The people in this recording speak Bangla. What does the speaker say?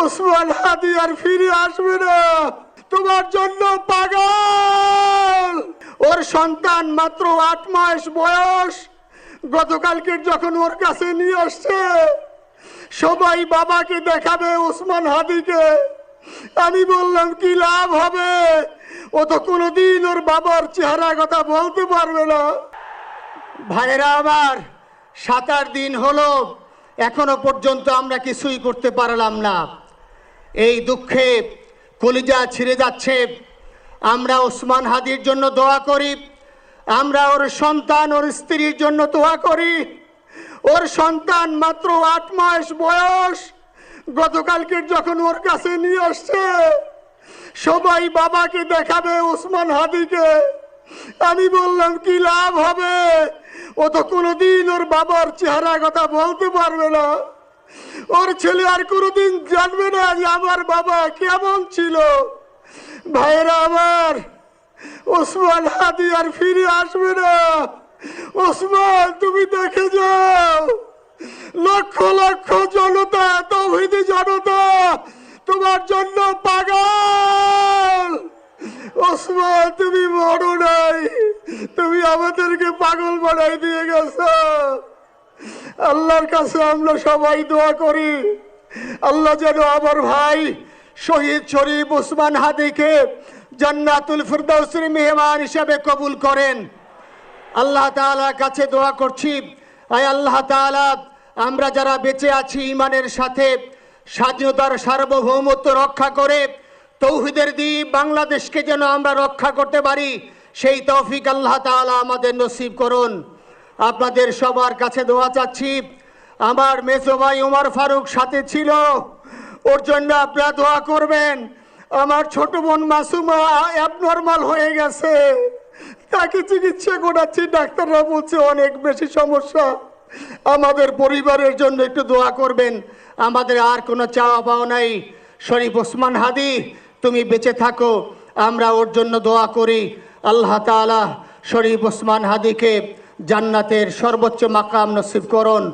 ওসমান হাদি আর ফিরে আসবে না, তোমার জন্য পাগল। ওর সন্তান মাত্র 8 মাস বয়স, গতকালকে যখন ওর কাছে নিয়ে আসছে সবাই বাবাকে দেখাবে ওসমান হাদিকে। আমি বললাম কি লাভ হবে, ও তো কোনোদিন ওর বাবার চেহারা কথা বলতে পারবে না। ভাইরা আমার, 7-8 দিন হলো এখনো পর্যন্ত আমরা কিছুই করতে পারলাম না। এই দুঃখে কলিজা ছিঁড়ে যাচ্ছে। আমরা ওসমান হাদির জন্য দোয়া করি, আমরা ওর সন্তান ওর স্ত্রীর জন্য দোয়া করি। ওর সন্তান মাত্র 8 মাস বয়স, গতকালকে যখন ওর কাছে নিয়ে আসছে সবাই বাবাকে দেখাবে ওসমান হাদিকে। আমি বললাম কি লাভ হবে, ও তো কোনোদিন ওর বাবার চেহারা কথা বলতে পারবে না। ওর ছেলে আর কোনোদিন জানবে না যে আমার বাবা কেমন ছিল। ভাইরা আমার, ওসমান হাদি আর ফিরে আসবে না। ওসমান, তুমি দেখে যাও, লক্ষ লক্ষ জনতা, তাওহীদি জনতা তোমার জন্য পাগল। ওসমান, তুমি মরো নাই, তুমি আমাদেরকে পাগল বানাই দিয়ে গেছো। আল্লাহর কাছে আমরা সবাই দোয়া করি, আল্লাহ যেন আমার ভাই শহীদ শরীফ ওসমান হাদিকে জান্নাতুল ফিরদাউসের মেহমান হিসেবে কবুল করেন। আল্লাহ তাআলার কাছে দোয়া করছি, আয় আল্লাহ তাআলা, আমরা যারা বেঁচে আছি ঈমানের সাথে স্বাধীনতার সার্বভৌমত্ব রক্ষা করে তৌহিদের দ্বীপ বাংলাদেশকে যেন আমরা রক্ষা করতে পারি, সেই তৌফিক আল্লাহ তাআলা আমাদের নসিব করুন। আপনাদের সবার কাছে দোয়া চাচ্ছি। আমার মেজো ভাই ওমর ফারুক সাথে ছিল, ওর জন্য আপনারা দোয়া করবেন। আমার ছোট বোন মাসুমা অ্যাবনর্মাল হয়ে গেছে, তাকে চিকিৎসা করাচ্ছি, ডাক্তাররা বলছে অনেক বেশি সমস্যা। আমাদের পরিবারের জন্য একটু দোয়া করবেন। আমাদের আর কোনো চাওয়া পাওয়া নাই। শরীফ ওসমান হাদি, তুমি বেঁচে থাকো, আমরা ওর জন্য দোয়া করি। আল্লাহ তাআলা শরীফ ওসমান হাদিকে জান্নাতের সর্বোচ্চ মাকাম নসিব করুন।